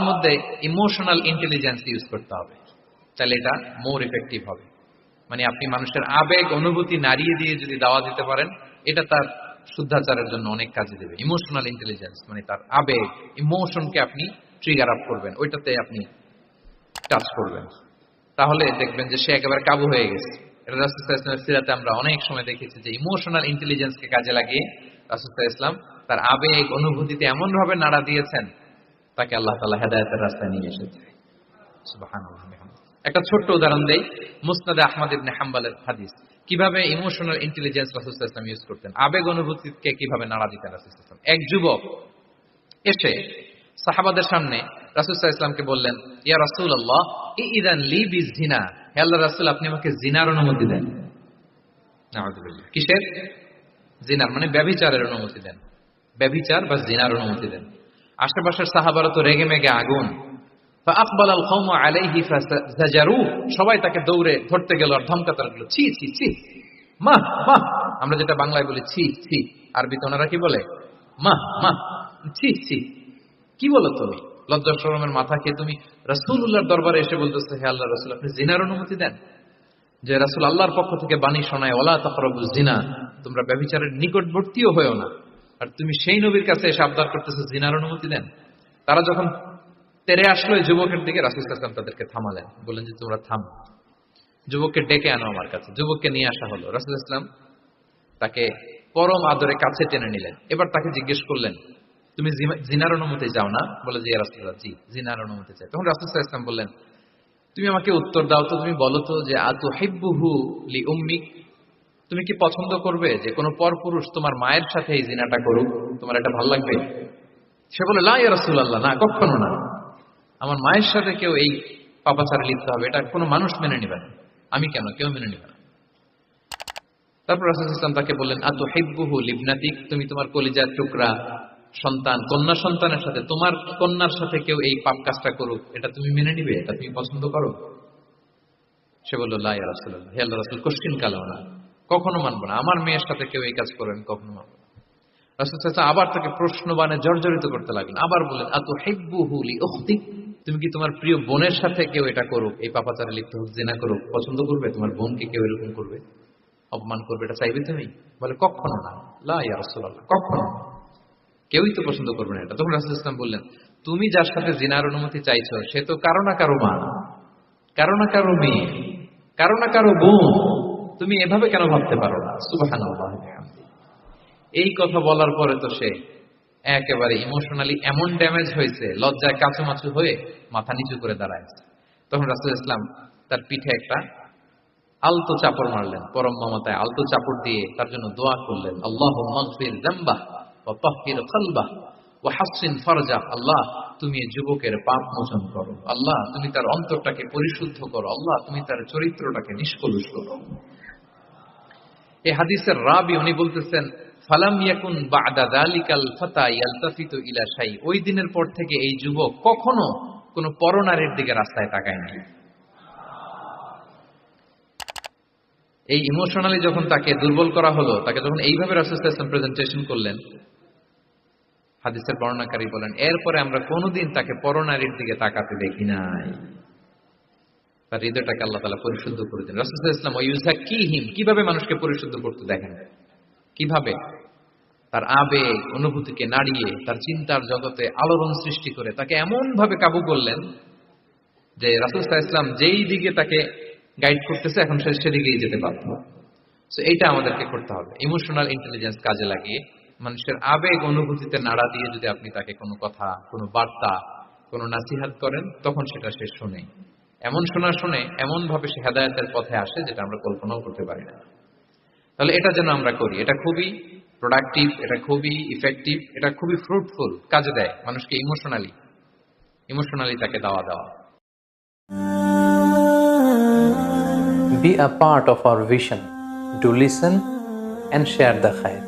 তার মধ্যে emotional intelligence use করতে হবে, তাহলে এটা মোর ইফেক্টিভ হবে। মানে আপনি মানুষের আবেগ অনুভূতি নাড়িয়ে দিয়ে যদি দাওয়া দিতে পারেন, এটা তার শুদ্ধাচারের জন্য অনেক কাজে দেবে। ইমোশনাল ইন্টেলিজেন্স মানে তার আবেগ, ইমোশনকে আপনি ট্রিগার আপ করবেন, ওইটাতে আপনি টাচ করবেন, তাহলে দেখবেন যে সে একেবারে কাবু হয়ে গেছে। এটা রাসূল সাল্লাল্লাহু আলাইহি ওয়াসাল্লামের সিরাতে আমরা অনেক সময় দেখেছি যে ইমোশনাল ইন্টেলিজেন্সকে কাজে লাগিয়ে রাসূল সাল্লাল্লাহু আলাইহি ওয়াসাল্লাম তার আবেগ অনুভূতিতে এমন ভাবে নাড়া দিয়েছেন, তাকে আল্লাহ তাআলা হেদায়েতের রাস্তায় নিয়ে এসেছে। সুবহানাল্লাহ। একটা ছোট্ট উদাহরণ দেই, মুসনাদে আহমদ ইবনে হাম্বলের হাদিস, কিভাবে ইমোশনাল ইন্টেলিজেন্স রাসূল সাল্লাল্লাহু আলাইহি ওয়াসাল্লাম ইউজ করতেন, আবেগ অনুভূতিকে কিভাবে নাড়া দিতেন রাসূল সাল্লাল্লাহু আলাইহি ওয়াসাল্লাম। এক যুবক এসে সাহাবাদের সামনে রাসূল সাল্লাল্লাহু আলাইহি ওয়াসাল্লামকে বললেন, ইয়া রাসূলুল্লাহ ইযান লি বিজিনা, হে আল্লাহর রাসূল আপনি আমাকে জিনার অনুমতি দেন। নাউযুবিল্লাহ। কিসের? জিনার, মানে ব্যভিচারের অনুমতি দেন। ব্যভিচার বা জিনার অনুমতি দেন। আশেপাশের সাহাবারা তো রেগে মেগে আগুন। فاقبل القوم عليه فزجروه, সবাই তাকে দৌড়ে ধরতে গেল আর ধমকাতে লাগলো, ছি ছি ছি, মা মা, আমরা যেটা বাংলায় বলি ছি ছি, আরবিতে ওনারা কি বলে? মা মা, ছি ছি, কি বলো তুমি? লজ্জা শরমের মাথা খেয়ে তুমি রাসূলুল্লাহর দরবারে এসে বলতেছো, হে আল্লাহর রাসূল আপনি জিনার অনুমতি দেন। যে রাসূল আল্লাহর পক্ষ থেকে বাণী শোনায়, ওয়ালা তাকরাবুজ জিনা, তোমরা ব্যভিচারের নিকটবর্তীও হয়ো না, আর তুমি সেই নবীর কাছে এসে আবদার করতেছো জিনার অনুমতি দেন। তারা যখন তেরে আসলো এই যুবকের দিকে, রাসূল সাল্লাল্লাহু আলাইহি ওয়াসাল্লাম তাদেরকে থামালেন, বললেন যে তোমরা থামো, যুবককে ডেকে আনো আমার কাছে। যুবককে নিয়ে আসা হলো, রাসূল সাল্লাল্লাহু আলাইহি ওয়াসাল্লাম তাকে পরম আদরে কাছে টেনে নিলেন। এবার তাকে জিজ্ঞেস করলেন, তুমি জিনার অনুমতি চাও না? বলে যে ইয়া রাসূলুল্লাহ জি, জিনার অনুমতি চাই। তখন রাসূল সাল্লাল্লাহু আলাইহি ওয়াসাল্লাম বললেন, তুমি আমাকে উত্তর দাও তো, তুমি বলো তো যে আতুহিব্বুহু লি উম্মিক, তুমি কি পছন্দ করবে যে কোনো পরপুরুষ তোমার মায়ের সাথে এই জিনাটা করুক? তোমার এটা ভালো লাগবে? সে বলে লা ইয়া রাসূলুল্লাহ, না, কখনো না, আমার মায়ের সাথে কেউ এই পাপাচারে লিপ্ত হবে, এটা কোনো মানুষ মেনে নেবে না। আমি কেন, কেউ মেনে নেবে না। তারপর রাসূল সাল্লাল্লাহু আলাইহি ওয়াসাল্লাম তাকে বললেন, আতুহিব্বুহু লিবনাতিক, তুমি তোমার কলিজার টুকরা সন্তান, কন্যা সন্তানের সাথে, তোমার কন্যার সাথে কেউ এই পাপ কাজটা করুক, এটা তুমি মেনে নিবে? এটা তুমি পছন্দ করো? সে বলল লা ইয়া রাসূলুল্লাহ, হে আল্লাহর রাসূল কোশ্চিন কালেও না, কখনো মানবো না, আমার মেয়ের সাথে কেউ এই কাজ করবে আমি কখনো মানবো না। রাসূল সাল্লাল্লাহু আলাইহি ওয়াসাল্লাম আবার তাকে প্রশ্নবাণে জর্জরিত করতে লাগলেন, আবার বললেন, আতুহিব্বুহু লি উখতিক, তুমি কি তোমার প্রিয় বোনের সাথে কেউ এটা করুক, এই পাপাচারে লিপ্ত হোক, জিনা করুক, পছন্দ করবে? তোমার বোনকে কেউ এরকম করবে, অপমান করবে, এটা চাইবে তুমি? বলে কখনো না, লা ইয়া রাসূলুল্লাহ, কখনো না, কেউই তো পছন্দ করবে না এটা। তখন রাসূল সাল্লাল্লাহু আলাইহি ওয়াসাল্লাম বললেন, তুমি যার সাথে জিনার অনুমতি চাইছো সে তো কারো না কারো মা, কারো না কারো মেয়ে, কারো না কারো বোন, তুমি এভাবে কেন ভাবতে পারো না? সুবহানাল্লাহ। এই কথা বলার পরে তো সে একেবারে ইমোশনালি এমন ড্যামেজ হয়েছে, লজ্জায় কাঁচুমাচু হয়ে মাথা নিচু করে দাঁড়ায়। তখন রাসূল ইসলাম তার পিঠে একটা আলতো চাপড় মারলেন, পরম মমতায় আলতো চাপড় দিয়ে তার জন্য দোয়া করলেন, আল্লাহুম্মা আগফির যামবাহ ওয়া তাহহির কলবাহ ওয়া হাসসিন ফারজাহ, আল্লাহ তুমি এই যুবকের পাপ মোচন করো, আল্লাহ তুমি তার অন্তরটাকে পরিশুদ্ধ করো, আল্লাহ তুমি তার চরিত্রটাকে নিষ্কলুষ করো। এই হাদিসের রাবি উনি বলতেছেন, ফালাম ইয়াকুন বা'দা যালিকাল ফাতা ইয়ালতাফিতু ইলা শাই, ওই দিনের পর থেকে এই যুবক কখনো কোনো পরনারীর দিকে রাস্তায় তাকায়নি। এই ইমোশনালি যখন তাকে দুর্বল করা হলো, তাকে যখন এইভাবে রাসূল সাল্লাল্লাহু আলাইহি ওয়াসাল্লাম প্রেজেন্টেশন করলেন, হাদিসের বর্ণনাকারী বলেন এরপরে আমরা কোনোদিন তাকে পরনারীর দিকে তাকাতে দেখি নাই। তার হৃদয়টাকে আল্লাহ তাআলা পরিশুদ্ধ করে দেন। রাসূল সাল্লাল্লাহু আলাইহি ওয়াসাল্লাম ওয়ায়ুযাক্কিহিম, কিভাবে মানুষকে পরিশুদ্ধ করতে দেখেন, কিভাবে তার আবেগ অনুভূতিকে নাড়িয়ে তার চিন্তার জগতে আলোড়ন সৃষ্টি করে তাকে এমন ভাবে কাবু করলেন যে রাসূল সাল্লাল্লাহু আলাইহি ওয়াসাল্লাম যেই দিকে তাকে গাইড করতেছে এখন সে সেদিকেই যেতে বাধ্য। সো এইটা আমাদেরকে করতে হবে, ইমোশনাল ইন্টেলিজেন্স কাজে লাগিয়ে মানুষের আবেগ অনুভূতিতে নাড়া দিয়ে যদি আপনি তাকে কোনো কথা, কোনো বার্তা, কোনো নাসিহাত করেন, তখন সেটা সে শুনে, এমন শোনা শুনে এমন ভাবে সে হেদায়েতের পথে আসে যেটা আমরা কল্পনাও করতে পারি না। তাহলে এটা যেন আমরা করি, এটা খুবই প্রোডাক্টিভ, এটা খুবই ইফেক্টিভ, এটা খুবই ফ্রুটফুল, কাজে দেয় মানুষকে ইমোশনালি তাকে দাওয়া দেওয়া। Be a part of our vision. Do listen and share the khair.